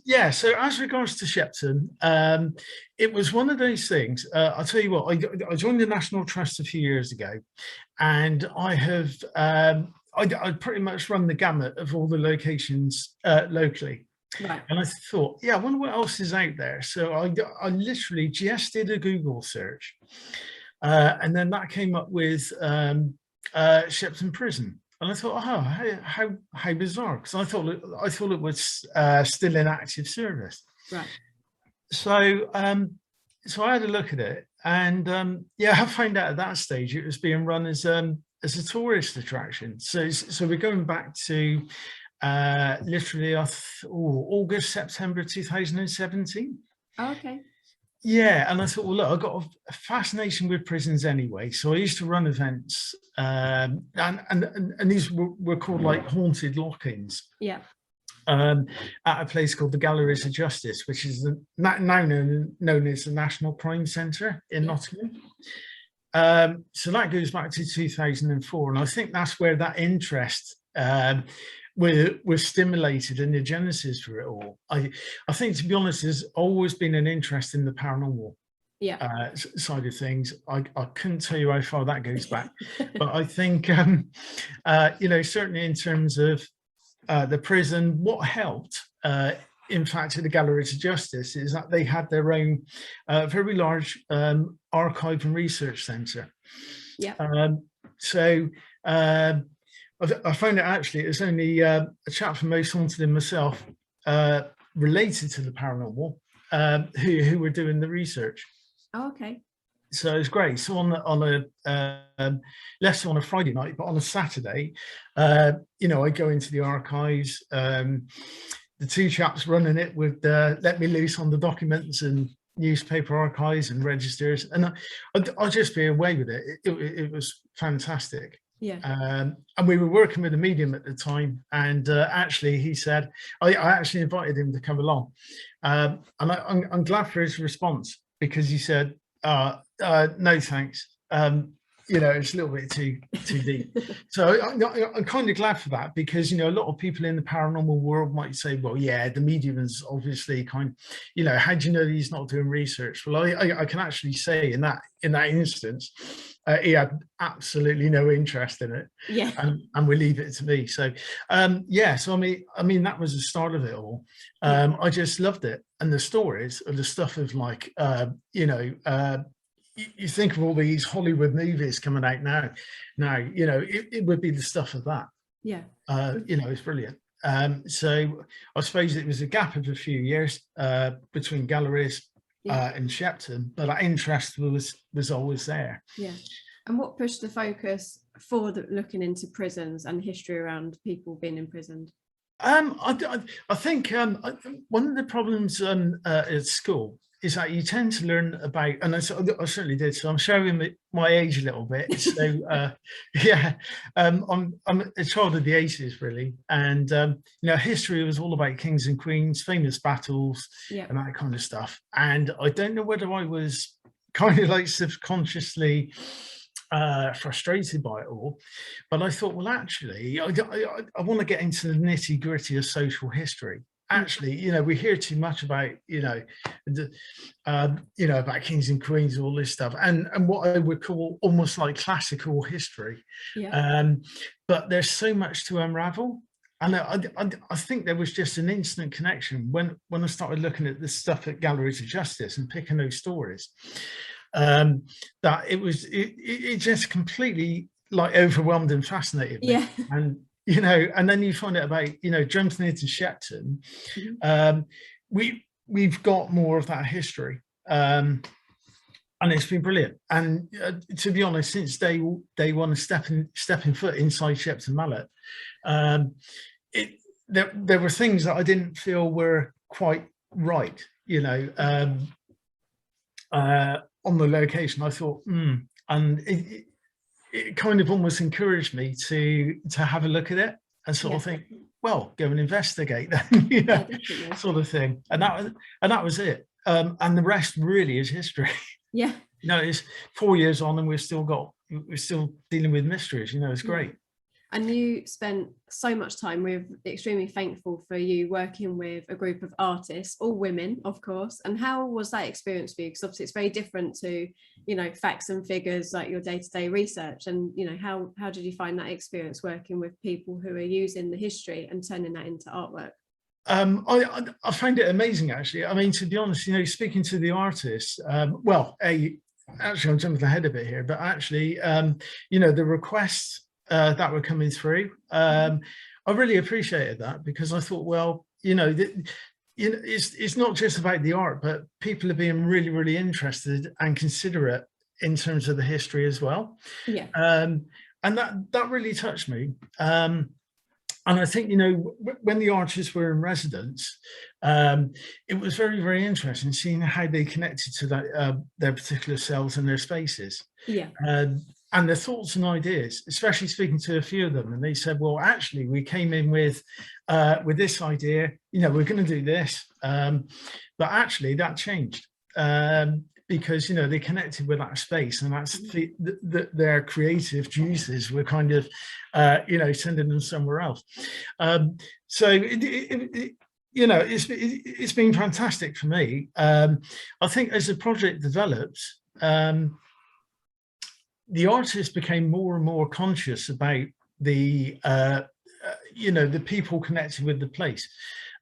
Yeah, so as regards to Shepton, it was one of those things. I'll tell you what, I joined the National Trust a few years ago, and I have I pretty much run the gamut of all the locations locally. Right. And I thought, yeah, I wonder what else is out there. So I literally just did a Google search, and then that came up with Shepton Prison. And I thought, oh, how bizarre, because I thought it was still in active service. Right. So so I had a look at it, and yeah, I found out at that stage it was being run as a tourist attraction. So we're going back to literally August, September 2017. Oh, okay. Yeah, and I thought, well, look, I've got a fascination with prisons anyway. So I used to run events, and these were called like haunted lock-ins. Yeah. At a place called the Galleries of Justice, which is now known as the National Crime Centre in Nottingham. So that goes back to 2004, and I think that's where that interest was stimulated in the genesis for it all. I think, to be honest, there's always been an interest in the paranormal side of things. I couldn't tell you how far that goes back, but I think you know, certainly in terms of the prison, what helped in fact at the Galleries of Justice is that they had their own very large archive and research centre. Yeah. So I found out actually it was only a chap from Most Haunted and myself related to the paranormal who were doing the research. Oh, okay. So it's great. So on a less on a Friday night, but on a Saturday, you know, I go into the archives. The two chaps running it would let me loose on the documents and newspaper archives and registers, and I'll just be away with it. It was fantastic. Yeah. And we were working with a medium at the time, and actually he said, I actually invited him to come along, and I'm glad for his response, because he said, no thanks, you know, it's a little bit too deep. So I'm kind of glad for that, because, you know, a lot of people in the paranormal world might say, well, yeah, the medium is obviously you know, how do you know he's not doing research? Well, I can actually say in that instance, he had absolutely no interest in it. Yeah. And we leave it to me. So yeah, so I mean that was the start of it all. I just loved it, and the stories of the stuff of like you know, you think of all these Hollywood movies coming out now, you know, it would be the stuff of that. Yeah. You know, it's brilliant. So I suppose it was a gap of a few years between Galleries and Shepton, but that interest was always there. Yeah. And what pushed the focus for looking into prisons and history around people being imprisoned? I think one of the problems at school is that you tend to learn about, and I certainly did, so I'm showing my age a little bit. So yeah, I'm a child of the 80s really, and you know, history was all about kings and queens, famous battles, and that kind of stuff. And I don't know whether I was kind of like subconsciously frustrated by it all, but I thought, well, actually, I want to get into the nitty gritty of social history. Actually, you know, we hear too much about, you know, about kings and queens, all this stuff, and what I would call almost like classical history. But there's so much to unravel, and I think there was just an instant connection when I started looking at the stuff at Galleries of Justice and picking those stories. That it just completely like overwhelmed and fascinated me. And you know, and then you find out about, you know, jumping into Shepton, we've got more of that history, and it's been brilliant. And to be honest, since day one, stepping foot inside Shepton Mallet, there were things that I didn't feel were quite right, you know, on the location. I thought, and it kind of almost encouraged me to have a look at it and sort of think, well, go and investigate then, you know, sort of thing. And that was it. And the rest really is history. Yeah. You know, it's 4 years on and we're still dealing with mysteries, you know, it's great. And you spent so much time. We're extremely thankful for you working with a group of artists, all women, of course. And how was that experience for you? Because obviously it's very different to, you know, facts and figures like your day-to-day research. And, you know, how did you find that experience working with people who are using the history and turning that into artwork? I find it amazing, actually. I mean, to be honest, you know, speaking to the artists, actually, I'm jumping ahead a bit here, but actually, you know, the requests that were coming through, I really appreciated that, because I thought, well, you know, it's not just about the art, but people are being really, really interested and considerate in terms of the history as well. Yeah. And that really touched me. And I think, you know, when the artists were in residence, it was very, very interesting seeing how they connected to that, their particular cells and their spaces. Yeah. And their thoughts and ideas, especially speaking to a few of them. And they said, well, actually, we came in with this idea, you know, we're going to do this. But actually, that changed. Because, you know, they connected with that space, and that's their creative juices were kind of, you know, sending them somewhere else. So, you know, it's been fantastic for me. I think as the project developed, the artists became more and more conscious about the, you know, the people connected with the place.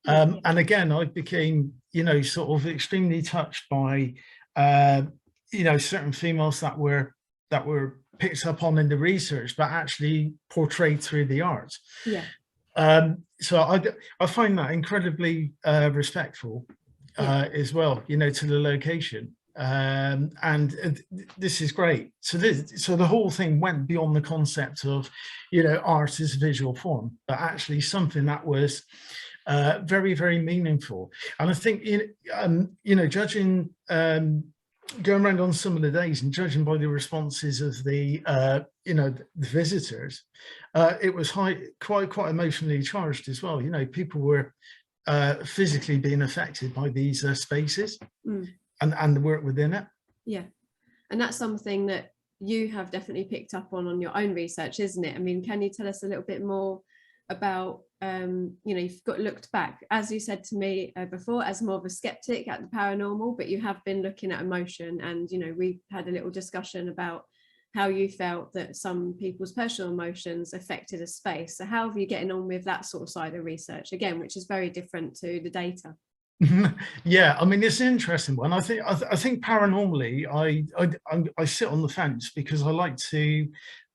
And again, I became, you know, sort of extremely touched by, you know, certain females that were picked up on in the research, but actually portrayed through the art. Yeah. So I find that incredibly respectful as well, you know, to the location. And this is great. So the whole thing went beyond the concept of, you know, art as visual form, but actually something that was very, very meaningful. And I think, you know, judging, going around on some of the days and judging by the responses of the, you know, the visitors, it was quite emotionally charged as well. You know, people were physically being affected by these spaces and the work within it. Yeah. And that's something that you have definitely picked up on your own research, isn't it? I mean, can you tell us a little bit more about, you know, you've looked back, as you said to me before, as more of a skeptic at the paranormal, but you have been looking at emotion, and, you know, we had a little discussion about how you felt that some people's personal emotions affected a space. So how are you getting on with that sort of side of research, again, which is very different to the data? Yeah, I mean, it's an interesting one. I think paranormally, I sit on the fence, because I like to,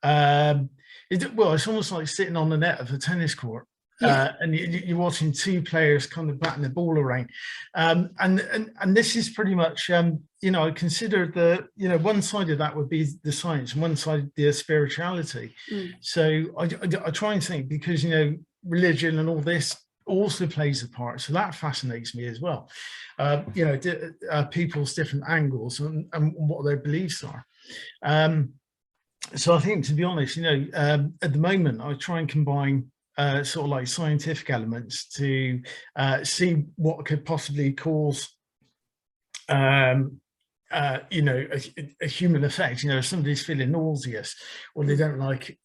well, it's almost like sitting on the net of a tennis court. And you're watching two players kind of batting the ball around, and this is pretty much, you know, I consider the, you know, one side of that would be the science and one side the spirituality. So I try and think, because, you know, religion and all this also plays a part, so that fascinates me as well. You know, people's different angles and what their beliefs are. So I think, to be honest, you know, at the moment I try and combine sort of like scientific elements to see what could possibly cause, you know, a human effect. You know, if somebody's feeling nauseous, or they don't like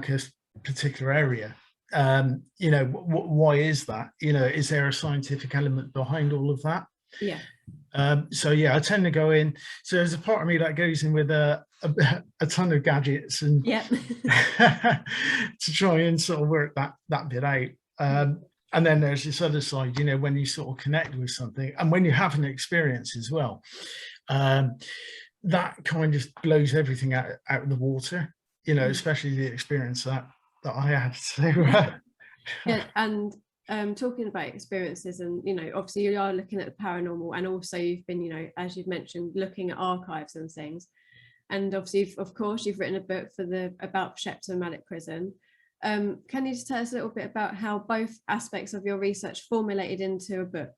a particular area, you know, why is that? You know, is there a scientific element behind all of that? Yeah. So yeah, I tend to go in. So there's a part of me that goes in with a ton of gadgets and to try and sort of work that bit out. And then there's this other side, you know, when you sort of connect with something, and when you have an experience as well, that kind of blows everything out of the water. You know, especially the experience that I had. So yeah, and talking about experiences, and, you know, obviously you are looking at the paranormal, and also you've been, you know, as you've mentioned, looking at archives and things, and obviously of course you've written a book about Shepton Mallet Prison. Can you just tell us a little bit about how both aspects of your research formulated into a book?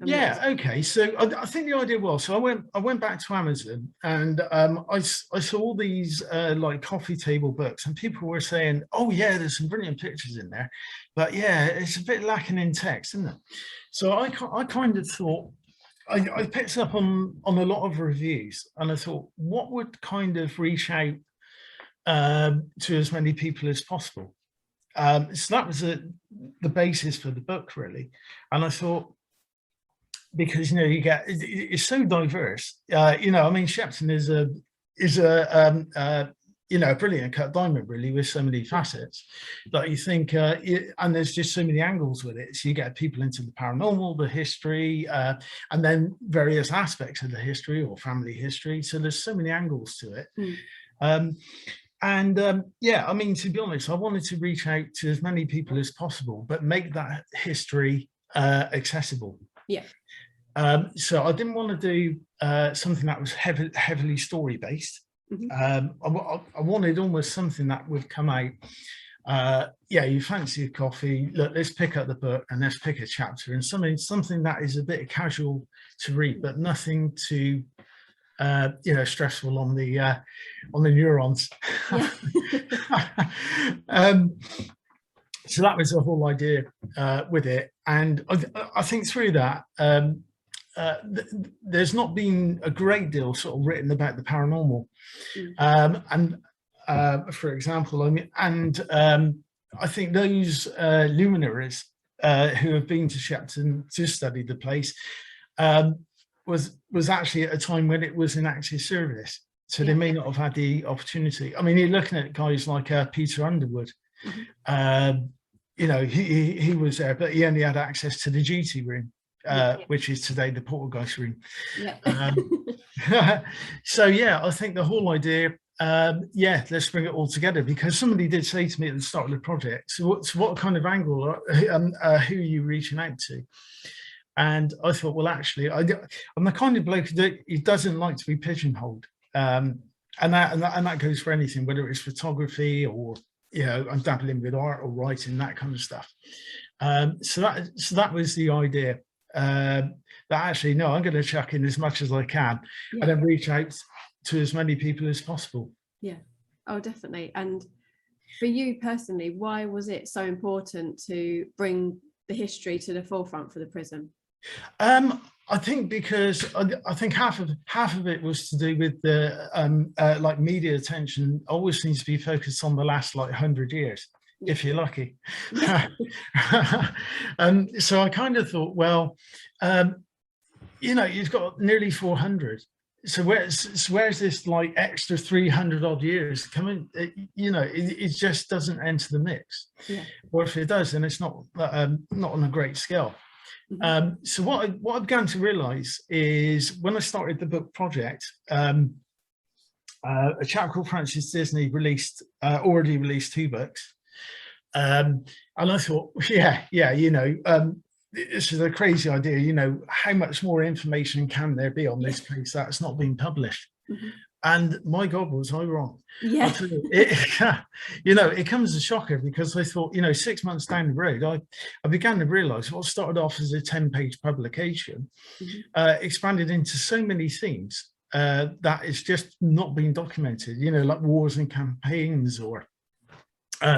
Yeah, okay. So I think the idea was, so I went back to Amazon, and I saw all these like coffee table books, and people were saying, oh yeah, there's some brilliant pictures in there, but yeah, it's a bit lacking in text, isn't it? So I kind of thought, I picked up on a lot of reviews, and I thought, what would kind of reach out to as many people as possible. So that was the basis for the book, really. And I thought, because you get it's so diverse. I mean, Shepton is a a brilliant cut diamond, really, with so many facets that you think, and there's just so many angles with it. So you get people into the paranormal, the history, and then various aspects of the history or family history. So there's so many angles to it. I mean, to be honest, I wanted to reach out to as many people as possible, but make that history accessible. Yeah. So I didn't want to do something that was heavily story based. I wanted almost something that would come out. You fancy a coffee? Look, let's pick up the book and let's pick a chapter, and something that is a bit casual to read, but nothing too stressful on the neurons. Yeah. So that was the whole idea with it, and I think through that there's not been a great deal sort of written about the paranormal, for example, I mean, I think those luminaries who have been to Shepton to study the place was actually at a time when it was in active service, so they may not have had the opportunity. I mean, you're looking at guys like Peter Underwood. He was there, but he only had access to the duty room, which is today the Poltergeist room. So I think the whole idea, let's bring it all together, because somebody did say to me at the start of the project, so what kind of angle who are you reaching out to? And I thought, well, actually, I'm the kind of bloke that he doesn't like to be pigeonholed, and that goes for anything, whether it's photography or I'm dabbling with art or writing, that kind of stuff. So that was the idea. That actually, no, I'm going to chuck in as much as I can, and then reach out to as many people as possible. Yeah. Oh, definitely. And for you personally, why was it so important to bring the history to the forefront for the prison? I think because I think half of it was to do with the like media attention always seems to be focused on the last 100 years, if you're lucky. So I kind of thought, well, you've got nearly 400. So where's this extra 300 odd years coming? It just doesn't enter the mix. Or if it does, then it's not on a great scale. So what I began to realize is, when I started the book project, a chap called Francis Disney already released 2 books, and I thought, this is a crazy idea. How much more information can there be on this place that's not been published? And my God, was I wrong? It comes as a shocker, because I thought, 6 months down the road, I began to realize what started off as a 10-page publication expanded into so many themes that it's just not been documented, like wars and campaigns, or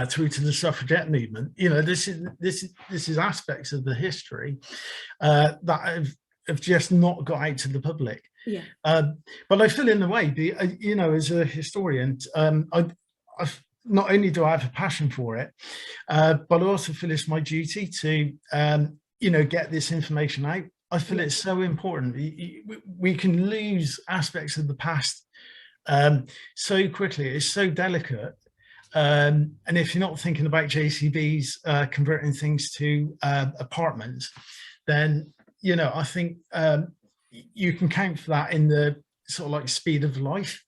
through to the suffragette movement. This is aspects of the history that have just not got out to the public. But I feel, in a way, as a historian, I've not only do I have a passion for it, but I also feel it's my duty to get this information out. I feel it's so important. We can lose aspects of the past so quickly. It's so delicate. And if you're not thinking about JCBs converting things to apartments, then I think you can count for that in the sort of speed of life,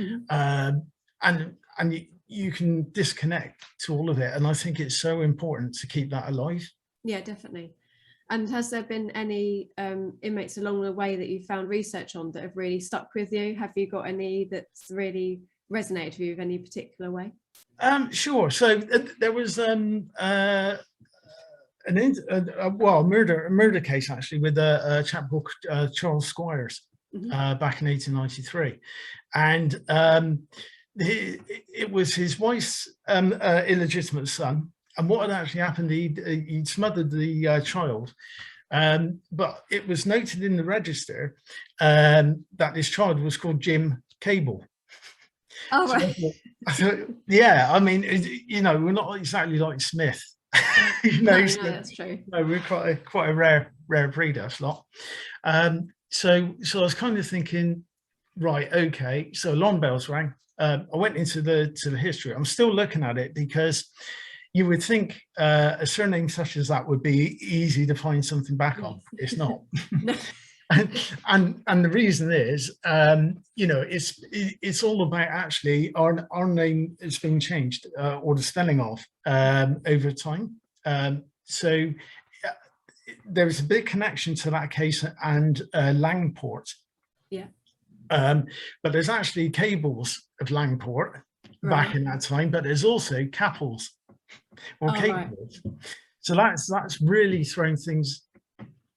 and you can disconnect to all of it. And I think it's so important to keep that alive. Yeah, definitely. And has there been any inmates along the way that you found research on that have really stuck with you? Have you got any that's really resonated with you in any particular way? Sure. So there was a murder case, actually, with a chap called Charles Squires back in 1893, and it was his wife's illegitimate son. And what had actually happened, he'd smothered the child, but it was noted in the register that this child was called Jim Cable. Oh, So right. I thought, yeah, I mean, you know, we're not exactly like Smith. You know, No, so, no, that's true. no, we're quite a rare breed, us lot. So I was kind of thinking, right, okay. So alarm bells rang. I went into the history. I'm still looking at it because you would think a surname such as that would be easy to find something back on. It's not. No. And the reason is, you know, it's all about actually our name has been changed, or the spelling of, over time. So there is a big connection to that case and Langport. Yeah. But there's actually cables of Langport back Right. in that time, but there's also capels or Oh, right. cables. So that's really throwing things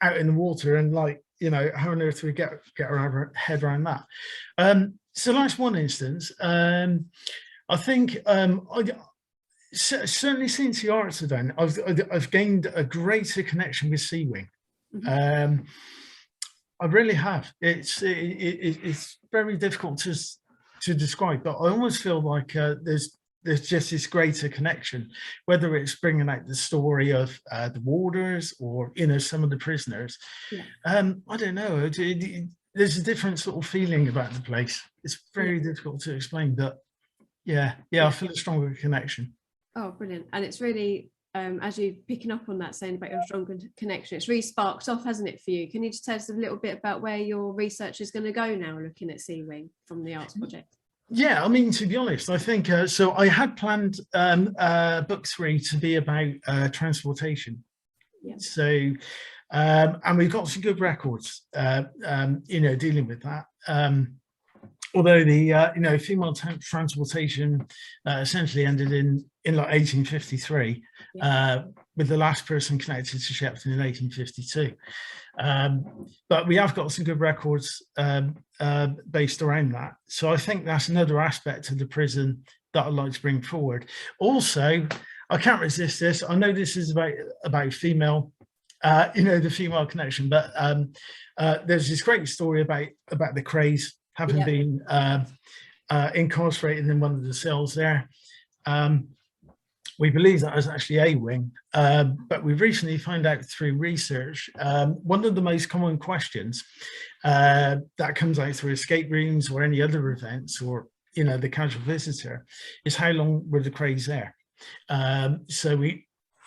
out in the water, and like, you know, how on earth do we get our head around that? So that's one instance. I think certainly since the arts event, I've gained a greater connection with Sea Wing. Mhm. I really have. It's very difficult to describe, but I almost feel like there's just this greater connection, whether it's bringing out the story of the warders or, you know, some of the prisoners. Yeah. I don't know. There's a different sort of feeling about the place. It's very difficult to explain, but yeah, I feel a stronger connection. Oh, brilliant. And it's really, as you're picking up on that, saying about your strong connection, it's really sparked off, hasn't it, for you? Can you just tell us a little bit about where your research is going to go now, looking at Sea Wing from the arts project? Yeah, I mean, to be honest, I think so. I had planned book 3 to be about transportation. Yeah. So, and we've got some good records, you know, dealing with that. Although the you know, female transportation essentially ended in like 1853, with the last person connected to Shepton in 1852. But we have got some good records based around that. So I think that's another aspect of the prison that I'd like to bring forward. Also, I can't resist this. I know this is about female, you know, the female connection, but there's this great story about the Crays having been incarcerated in one of the cells there. We believe that was actually A Wing, but we've recently found out through research, one of the most common questions that comes out through escape rooms or any other events, or, you know, the casual visitor, is how long were the Crays there? So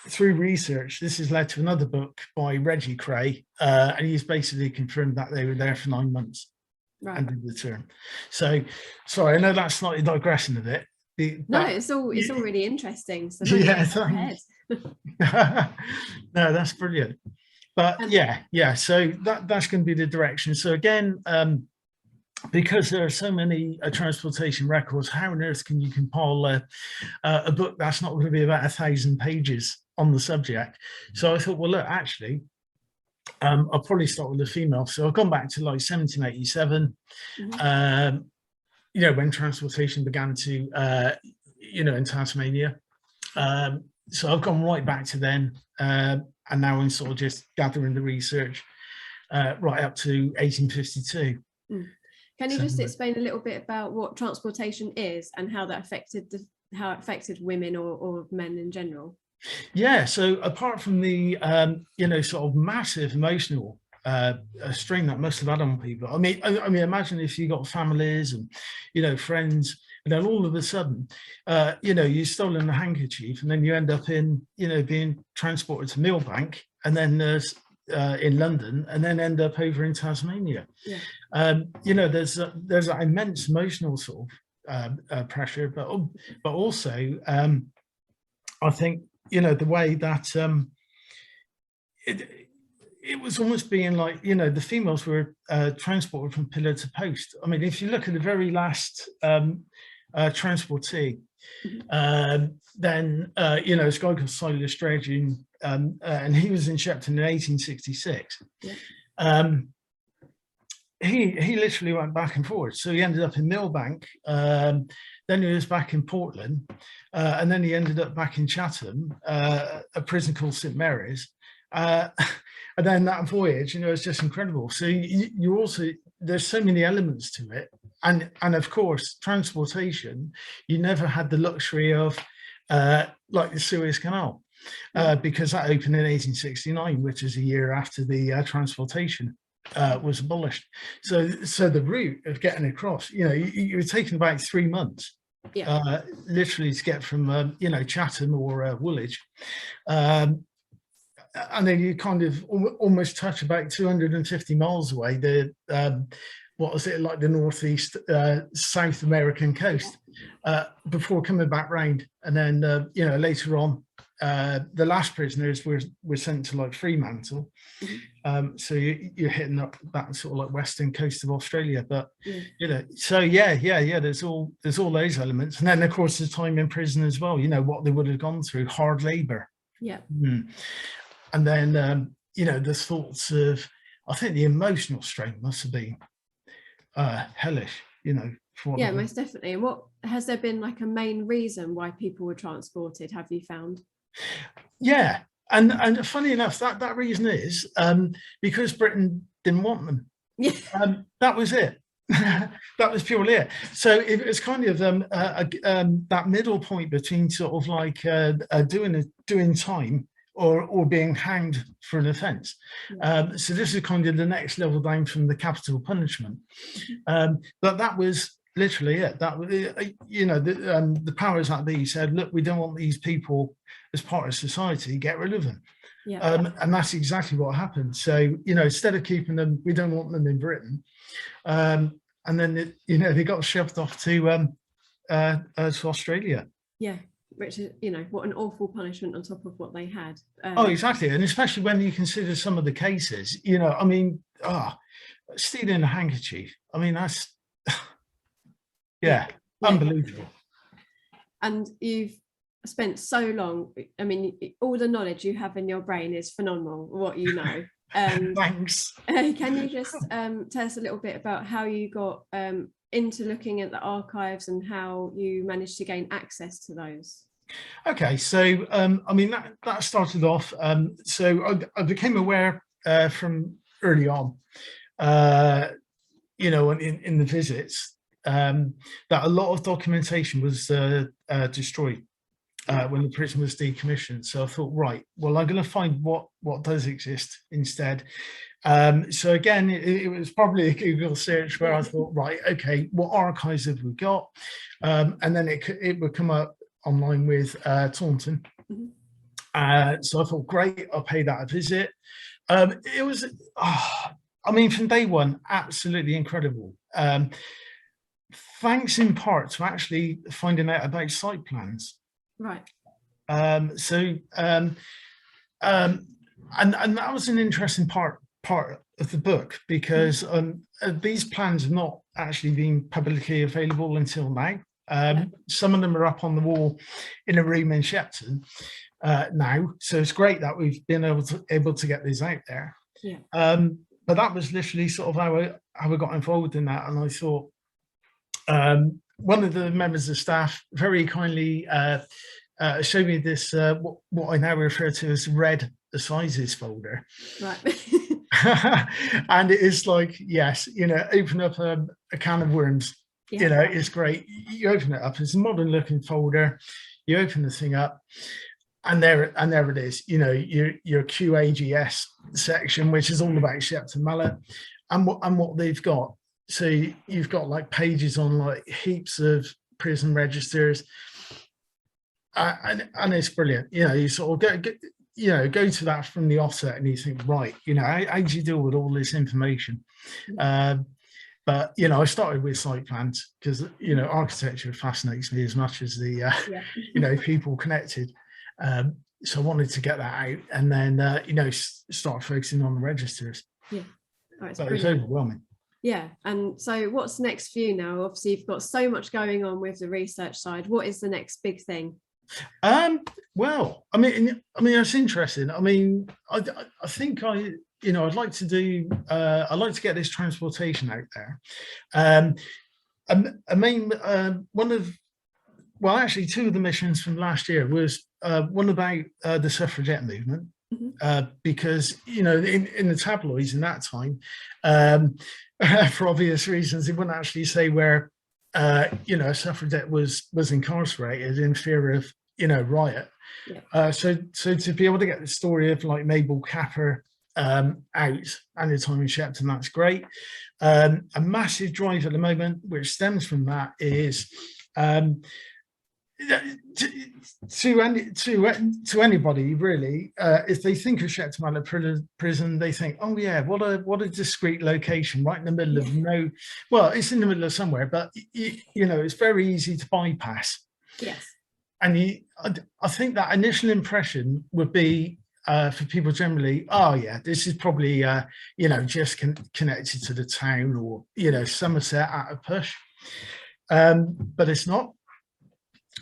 through research, this has led to another book by Reggie Cray, and he's basically confirmed that they were there for 9 months. Right. And did the term. So, sorry, I know that's slightly digressing a bit. No, it's all really interesting. So yeah, no, that's brilliant. But yeah. So that's going to be the direction. So again, because there are so many transportation records, how on earth can you compile a book that's not going to be about 1,000 pages on the subject? So I thought, well, look, actually, I'll probably start with the female. So I've gone back to like 1787, you know, when transportation began to, you know, in Tasmania. So I've gone right back to then, and now I'm sort of just gathering the research right up to 1852. Can you just explain a little bit about what transportation is and how that affected women or men in general? Yeah, so apart from the you know, sort of massive emotional strain that must have had on people. I mean, imagine if you got families and, you know, friends, and then all of a sudden, you know, you've stolen a handkerchief, and then you end up in, you know, being transported to Millbank, and then there's in London, and then end up over in Tasmania. You know, there's that immense emotional sort of pressure, but also I think, you know, the way that it was almost being like, you know, the females were transported from pillar to post. I mean, if you look at the very last transportee, then, you know, this guy called Silas Dredge, and he was in Shepton in 1866. He literally went back and forth. So he ended up in Millbank, then he was back in Portland, and then he ended up back in Chatham, a prison called St Mary's. And then that voyage, you know, it's just incredible. So you also, there's so many elements to it. and of course, transportation, you never had the luxury of like the Suez Canal, because that opened in 1869, which is a year after the transportation was abolished. So the route of getting across, you were taking about 3 months, literally, to get from Chatham or Woolwich. And then you kind of almost touch about 250 miles away, the what was it, like the northeast South American coast, before coming back round. And then later on, the last prisoners were sent to like Fremantle. So you're hitting up that sort of like western coast of Australia. But so there's all those elements. And then of course the time in prison as well, what they would have gone through, hard labor. And then the thoughts of, I think the emotional strain must have been hellish, most definitely. And what has there been like a main reason why people were transported, have you found? And funny enough, that reason is because Britain didn't want them. That was it. That was purely it. So it was kind of that middle point between sort of like doing time or being hanged for an offence. So this is kind of the next level down from the capital punishment. But that was literally it. That was, the powers that be said, look, we don't want these people as part of society, get rid of them. And that's exactly what happened. So, instead of keeping them, we don't want them in Britain. And then, they got shoved off to Australia. Which is, what an awful punishment on top of what they had. Oh, exactly. And especially when you consider some of the cases, stealing a handkerchief. I mean, that's, unbelievable. And you've spent so long, I mean, all the knowledge you have in your brain is phenomenal, what you know. Thanks. Can you just tell us a little bit about how you got into looking at the archives and how you managed to gain access to those? Okay, so that started off. So I became aware from early on, in the visits, that a lot of documentation was destroyed when the prison was decommissioned. So I thought, right, well, I'm going to find what does exist instead. So again, it was probably a Google search where I thought, right, okay, what archives have we got? And then it would come up online with Taunton. So I thought, great, I'll pay that a visit. It was, from day one, absolutely incredible. Thanks in part to actually finding out about site plans. Right. And that was an interesting part of the book, because these plans have not actually been publicly available until now. Some of them are up on the wall in a room in Shepton now, so it's great that we've been able to get these out there. But that was literally sort of how I got involved in that. And I thought, one of the members of staff very kindly showed me this what I now refer to as red assizes folder. Right. And it is like, yes, open up a can of worms. It's great. You open it up, it's a modern looking folder, you open the thing up, and there it is, your QAGS section, which is all about Shepton Mallet and what they've got. So you've got like pages on like heaps of prison registers, and it's brilliant. You sort of go to that from the offset, and you think, right, how do you deal with all this information? But I started with site plans because architecture fascinates me as much as the people connected. So I wanted to get that out, and then start focusing on the registers. But it's overwhelming. And so what's next for you now? Obviously you've got so much going on with the research side. What is the next big thing? Well, it's interesting. I think I'd like to do I'd like to get this transportation out there. Two of the missions from last year was one about the suffragette movement. because, you know, in the tabloids in that time, for obvious reasons, they wouldn't actually say where, you know, a suffragette was incarcerated in fear of, you know, riot. Yeah. So to be able to get the story of like Mabel Capper out and the time in Shepton, that's great. A massive drive at the moment, which stems from that, is to anybody really, if they think of Shepton Mallet Prison, they think, oh yeah, what a discreet location, right in the middle of no, well, it's in the middle of somewhere, but you know, it's very easy to bypass. Yes. And I think that initial impression would be, for people generally, oh yeah, this is probably you know, just connected to the town, or you know, Somerset at a push, but it's not.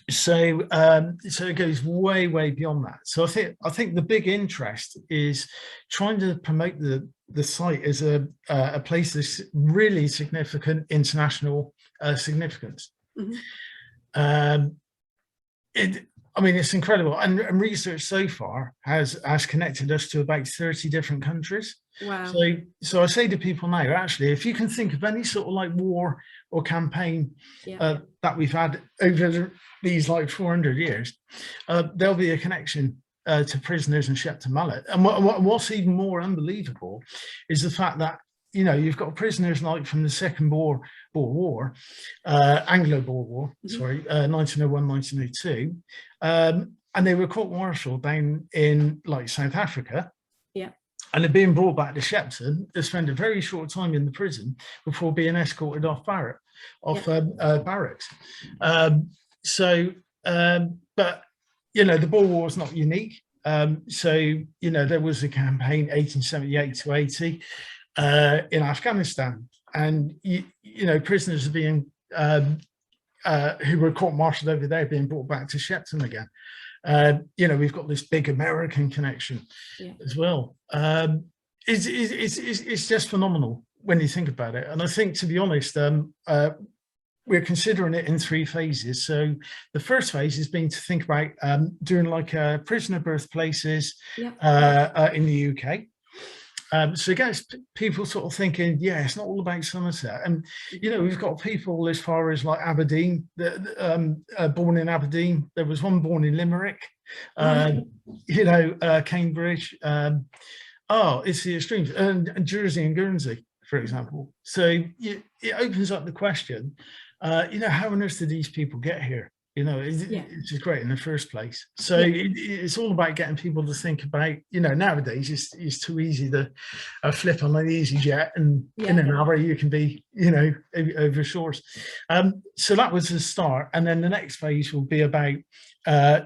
So so it goes way beyond that. So I think the big interest is trying to promote the site as a place that's really significant international significance. I mean, it's incredible, and research so far has connected us to about 30 different countries. Wow. So I say to people now, actually, if you can think of any sort of like war or campaign that we've had over these like 400 years, there'll be a connection to prisoners and Shepton Mallet. And what's even more unbelievable is the fact that, you know, you've got prisoners like from the Second Boer War, Anglo-Boer War, sorry, 1901, 1902, and they were court-martialed down in like South Africa. Yeah. And they're being brought back to Shepton to spend a very short time in the prison before being escorted off barracks. But you know, the Boer War is not unique. So you know, there was a campaign 1878 to 80 in Afghanistan, and you know, prisoners are being who were court-martialed over there being brought back to Shepton again. You know, we've got this big American connection as well. It's just phenomenal when you think about it. And I think, to be honest, we're considering it in 3 phases. So the first phase has been to think about doing like prisoner birthplaces in the UK. So it gets people sort of thinking, yeah, it's not all about Somerset. And, you know, we've got people as far as like Aberdeen, born in Aberdeen. There was one born in Limerick, you know, Cambridge. It's the extremes, and Jersey and Guernsey, for example. So it opens up the question, you know, how on earth did these people get here? You know, it's just great in the first place. So it's all about getting people to think about, you know, nowadays it's too easy to flip on an EasyJet and in an hour you can be, you know, over shores. So that was the start. And then the next phase will be about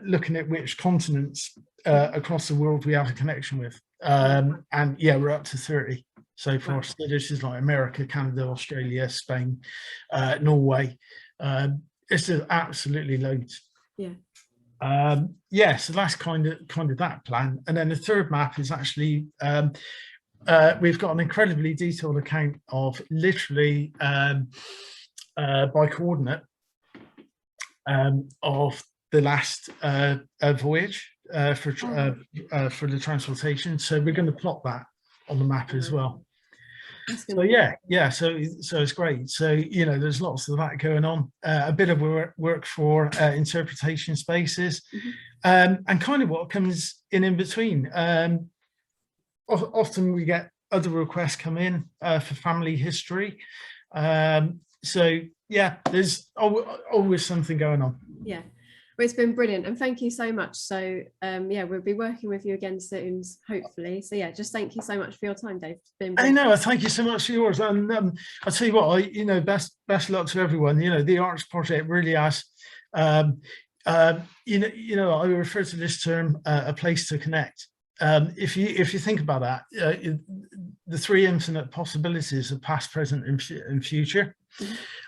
looking at which continents across the world we have a connection with. And yeah, we're up to 30 so far. So this is like America, Canada, Australia, Spain, Norway. It's absolutely loads. So that's kind of that plan. And then the third map is actually we've got an incredibly detailed account of literally by coordinate of the last voyage for the transportation. So we're going to plot that on the map as well. So so it's great. So, you know, there's lots of that going on. A bit of work for interpretation spaces, and kind of what comes in between. Often we get other requests come in for family history. So yeah, there's always something going on. Yeah. Well, it's been brilliant, and thank you so much. So we'll be working with you again soon, hopefully. So yeah, just thank you so much for your time, Dave. It's been brilliant. I know, thank you so much for yours. And I'll tell you what, you know, best luck to everyone. You know, the Arts Project really has, you know, I refer to this term a place to connect. If you think about that, the 3 infinite possibilities of past, present, and future.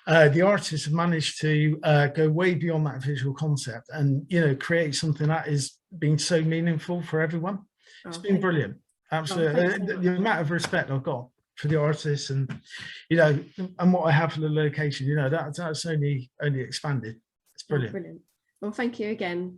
The artists have managed to go way beyond that visual concept and, you know, create something that is being so meaningful for everyone. It's been brilliant. Absolutely. The amount of respect I've got for the artists and, you know, and what I have for the location, you know, that's only expanded. It's brilliant. Well, thank you again.